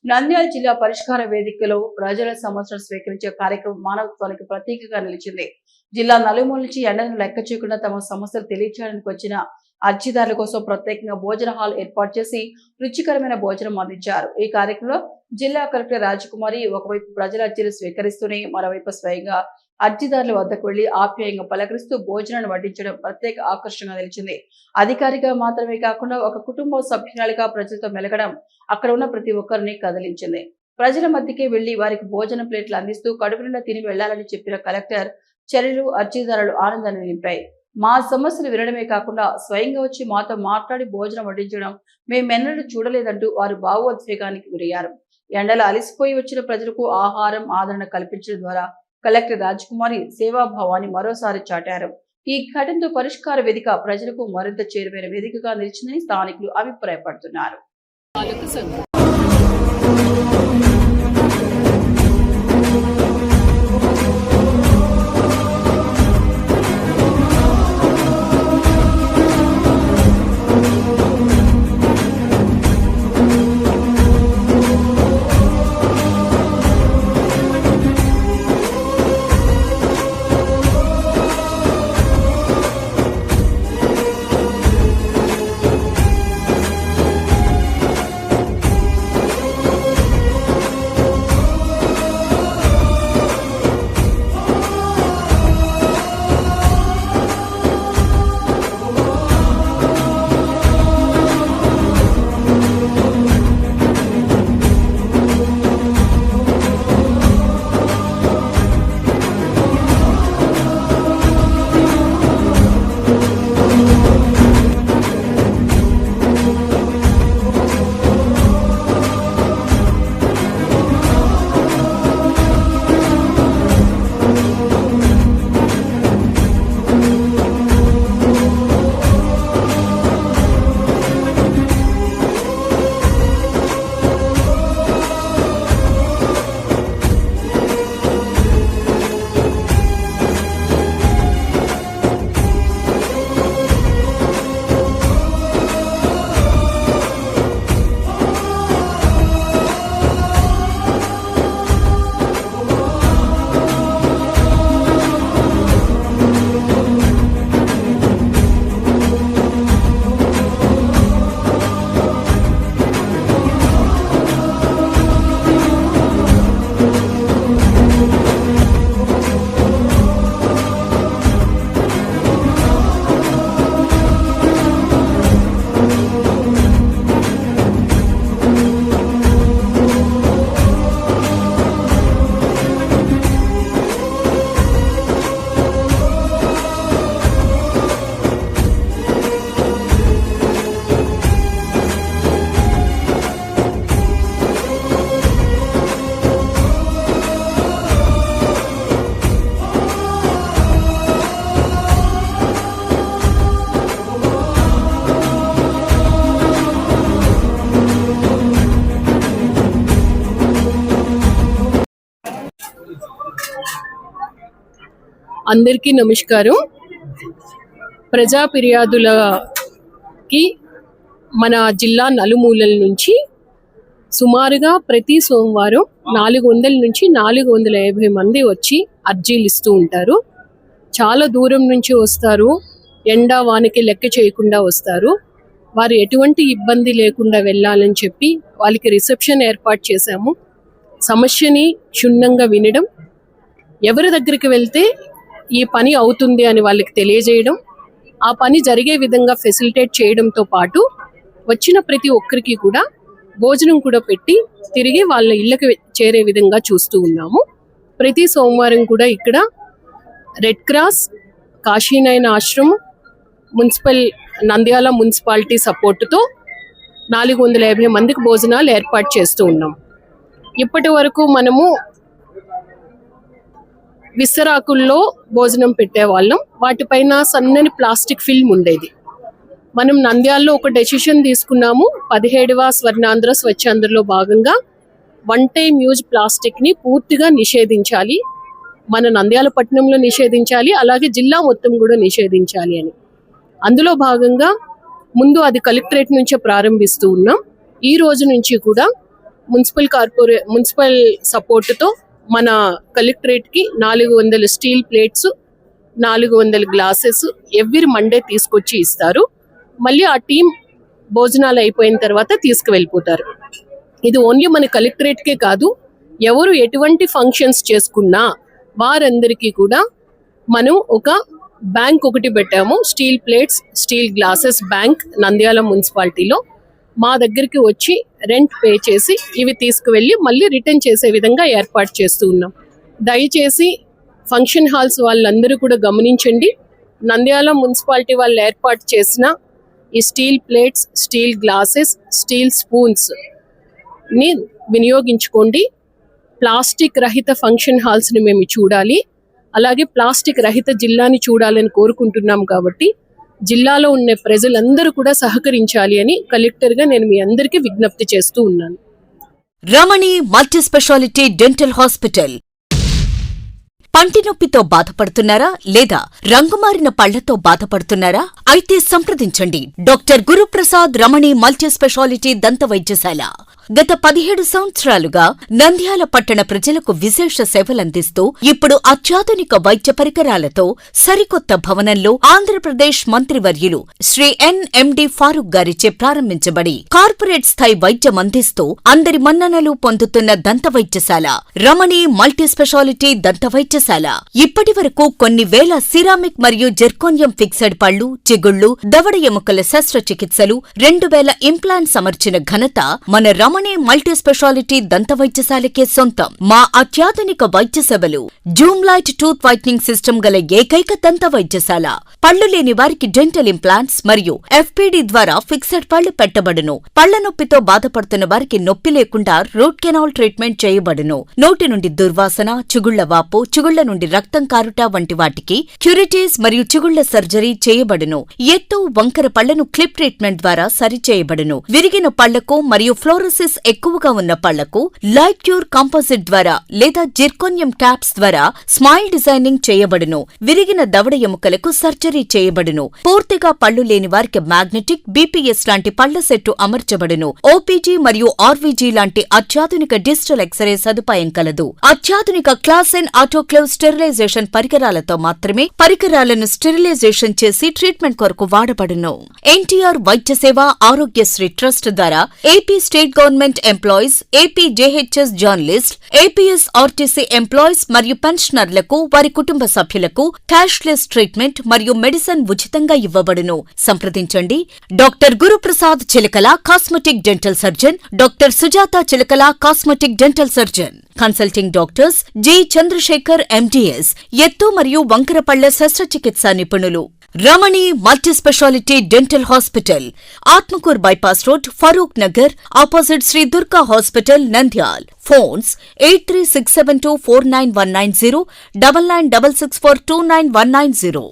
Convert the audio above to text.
నంద్యాల జిల్లా పరిష్కార వేదికలో ప్రజల సమస్యలు స్వీకరించే కార్యక్రమం మానవత్వానికి ప్రతీకగా నిలిచింది. జిల్లా నలుమూల నుంచి ఎండను లెక్క చేయకుండా తమ సమస్యలు తెలియచేయడానికి వచ్చిన అర్జీదారుల కోసం ప్రత్యేకంగా భోజన హాల్ ఏర్పాటు చేసి రుచికరమైన భోజనం అందించారు. ఈ కార్యక్రమంలో జిల్లా కలెక్టర్ రాజకుమారి ఒకవైపు ప్రజల అర్జీలు స్వీకరిస్తూనే మరోవైపు స్వయంగా అర్జీదారుల వద్దకు వెళ్లి ఆప్యాయంగా పలకరిస్తూ భోజనాన్ని వడ్డించడం ప్రత్యేక ఆకర్షణగా నిలిచింది. అధికారిగా మాత్రమే కాకుండా ఒక కుటుంబ సభ్యురాలిగా ప్రజలతో మెలగడం అక్కడ ఉన్న ప్రతి ఒక్కరిని కదిలించింది. ప్రజల మధ్యకి వెళ్లి వారికి భోజన ప్లేట్లు అందిస్తూ కడుపు నిండా తిని వెళ్లాలని చెప్పిన కలెక్టర్ చర్యలు అర్జీదారులు ఆనందాన్ని నింపాయి. మా సమస్యలు వినడమే కాకుండా స్వయంగా వచ్చి మాతో మాట్లాడి భోజనం వడ్డించడం మేమెన్నడూ చూడలేదంటూ వారు భావోద్వేగానికి గురయ్యారు. ఎండలు అలిసిపోయి వచ్చిన ప్రజలకు ఆహారం ఆదరణ కల్పించడం ద్వారా కలెక్టర్ రాజకుమారి సేవాభావాన్ని మరోసారి చాటారు. ఈ ఘటనతో పరిష్కార వేదిక ప్రజలకు మరింత చేరువైన వేదికగా నిలిచిందని స్థానికులు అభిప్రాయపడుతున్నారు. అందరికీ నమస్కారం. ప్రజా ఫిర్యాదులకి మన జిల్లా నలుమూలల నుంచి సుమారుగా ప్రతి సోమవారం 400 నుంచి 450 మంది వచ్చి అర్జీలు ఇస్తూ ఉంటారు. చాలా దూరం నుంచి వస్తారు, ఎండ వానకి లెక్క చేయకుండా వస్తారు. వారు ఎటువంటి ఇబ్బంది లేకుండా వెళ్ళాలని చెప్పి వాళ్ళకి రిసెప్షన్ ఏర్పాటు చేశాము. సమస్యని క్షుణ్ణంగా వినడం, ఎవరి దగ్గరికి వెళ్తే ఈ పని అవుతుంది అని వాళ్ళకి తెలియజేయడం, ఆ పని జరిగే విధంగా ఫెసిలిటేట్ చేయడంతో పాటు వచ్చిన ప్రతి ఒక్కరికి కూడా భోజనం కూడా పెట్టి తిరిగి వాళ్ళ ఇళ్ళకి చేరే విధంగా చూస్తూ ఉన్నాము. ప్రతి సోమవారం కూడా ఇక్కడ రెడ్ క్రాస్, కాశీనాయన ఆశ్రమం, నంద్యాల మున్సిపాలిటీ సపోర్టుతో 450 మందికి భోజనాలు ఏర్పాటు చేస్తూ ఉన్నాం. ఇప్పటి వరకు మనము విస్తరాకుల్లో భోజనం పెట్టేవాళ్ళం. వాటిపైన సన్నని ప్లాస్టిక్ ఫిల్మ్ ఉండేది. మనం నంద్యాలలో ఒక డెసిషన్ తీసుకున్నాము. 17వ స్వర్ణాంధ్ర స్వచ్ఛాంధ్రలో భాగంగా వన్ టైం యూజ్ ప్లాస్టిక్ని పూర్తిగా నిషేధించాలి. మన నంద్యాల పట్టణంలో నిషేధించాలి, అలాగే జిల్లా మొత్తం కూడా నిషేధించాలి అని. అందులో భాగంగా ముందు అది కలెక్టరేట్ నుంచే ప్రారంభిస్తూ ఉన్నాం. ఈ రోజు నుంచి కూడా మున్సిపల్ సపోర్టుతో మన కలెక్టరేట్కి 400 steel plates, 400 glasses every Monday తీసుకొచ్చి ఇస్తారు. మళ్ళీ ఆ టీం భోజనాలు అయిపోయిన తర్వాత తీసుకువెళ్ళిపోతారు. ఇది ఓన్లీ మన కలెక్టరేట్కే కాదు, ఎవరు ఎటువంటి ఫంక్షన్స్ చేసుకున్నా వారందరికీ కూడా మనం ఒక బ్యాంక్ ఒకటి పెట్టాము. Steel plates, steel glasses bank Nandyal మున్సిపాలిటీలో. మా దగ్గరికి వచ్చి రెంట్ పే చేసి ఇవి తీసుకువెళ్ళి మళ్ళీ రిటర్న్ చేసే విధంగా ఏర్పాటు చేస్తూ ఉన్నాం. దయచేసి ఫంక్షన్ హాల్స్ వాళ్ళందరూ కూడా గమనించండి. నంద్యాల మున్సిపాలిటీ వాళ్ళు ఏర్పాటు చేసిన ఈ steel plates, steel glasses, steel spoons ని వినియోగించుకోండి. ప్లాస్టిక్ రహిత ఫంక్షన్ హాల్స్ని మేము చూడాలి, అలాగే ప్లాస్టిక్ రహిత జిల్లాని చూడాలని కోరుకుంటున్నాం. కాబట్టి జిల్లాలో ఉన్న ప్రజలందరూ కూడా సహకరించాలి అని కలెక్టర్గా నేను మీ అందరికీ విజ్ఞప్తి చేస్తూ ఉన్నాను. రమణి మల్టీ స్పెషాలిటీ డెంటల్ హాస్పిటల్. పంటి నొప్పితో బాధపడుతున్నారా లేదా రంగుమారిన పళ్లతో బాధపడుతున్నారా? అయితే సంప్రదించండి డాక్టర్ గురుప్రసాద్ రమణి మల్టీ స్పెషాలిటీ దంత వైద్యశాల. గత 17 సంవత్సరాలుగా నంద్యాల పట్టణ ప్రజలకు విశేష సేవలందిస్తూ ఇప్పుడు అత్యాధునిక వైద్య పరికరాలతో సరికొత్త భవనంలో ఆంధ్రప్రదేశ్ మంత్రివర్యులు శ్రీ ఎన్ఎండి ఫారూక్ గారిచే ప్రారంభించబడి కార్పొరేట్ స్థాయి వైద్యం అందిస్తూ అందరి మన్ననలు పొందుతున్న దంత వైద్యశాల రమణి మల్టీ స్పెషాలిటీ దంత వైద్యశాల. ఇప్పటి వరకు కొన్ని వేల సిరామిక్ మరియు జెర్కోనియం ఫిక్సెడ్ పళ్లు, చిగుళ్లు, దవడ ఎముకల శస్త్రచికిత్సలు, 2000 ఇంప్లాంట్స్ అమర్చిన ఘనత మన రమణి మల్టీ స్పెషాలిటీ దంత వైద్యశాలకే సొంతం. మా అత్యాధునిక వైద్య సేవలు Zoom light tooth whitening system గల ఏకైక దంత వైద్యశాల. పళ్లు లేని వారికి డెంటల్ ఇంప్లాంట్స్ మరియు ఎఫ్పిడి ద్వారా ఫిక్సెడ్ పళ్లు పెట్టబడును. పళ్ల నొప్పితో బాధపడుతున్న వారికి నొప్పి లేకుండా రూట్ కెనాల్ ట్రీట్మెంట్ చేయబడును. నోటి నుండి దుర్వాసన, చిగుళ్ల వాపు, చిగుళ్ల నుండి రక్తం కారుట వంటి వాటికి క్యూరిటీస్ మరియు చిగుళ్ల సర్జరీ చేయబడును. ఎత్తు, వంకర పళ్లను క్లిప్ ట్రీట్మెంట్ ద్వారా సరిచేయబడును. విరిగిన పళ్లకు మరియు ఫ్లోరోసిస్ ఎక్కువగా ఉన్న పళ్లకు లైట్ క్యూర్ కాంపోజిట్ ద్వారా లేదా జిర్కోనియం క్యాప్స్ ద్వారా స్మైల్ డిజైనింగ్ చేయబడును. విరిగిన దవడ ఎముకలకు సర్జరీ చేయబడును. పూర్తిగా పళ్లు లేని వారికి మ్యాగ్నెటిక్, బీపీఎస్ లాంటి పళ్ల సెట్టు అమర్చబడును. ఓపీజీ మరియు ఆర్వీజీ లాంటి అత్యాధునిక డిజిటల్ ఎక్స్రే సదుపాయం కలదు. అత్యాధునిక క్లాస్ అండ్ ఆటోక్లేవ్ స్టెరిలైజేషన్ పరికరాలతో మాత్రమే పరికరాలను స్టెరిలైజేషన్ చేసి ట్రీట్మెంట్ కొరకు వాడబడును. ఎన్టీఆర్ వైద్య సేవ ఆరోగ్యశ్రీ ట్రస్ట్ ద్వారా AP state government employees, AP JHS journalist, APS RTC employees మరియు పెన్షనర్లకు వారి కుటుంబ సభ్యులకు క్యాష్లెస్ ట్రీట్మెంట్ మరియు మెడిసిన్ ఉచితంగా ఇవ్వబడును. సంప్రదించండి doctor Guruprasad Chilakala cosmetic dental surgeon, doctor Sujatha Chilakala cosmetic dental surgeon. Consulting doctors G Chandrashekar MDS, ఎత్తు మరియు వంకర పళ్ల శస్త్రచికిత్సా నిపుణులు. Ramani multi specialty dental hospital, Atmakur bypass road, Farooq Nagar, opposite Shri Durga hospital, Nandyal. Phones 8367249190, 9966429190.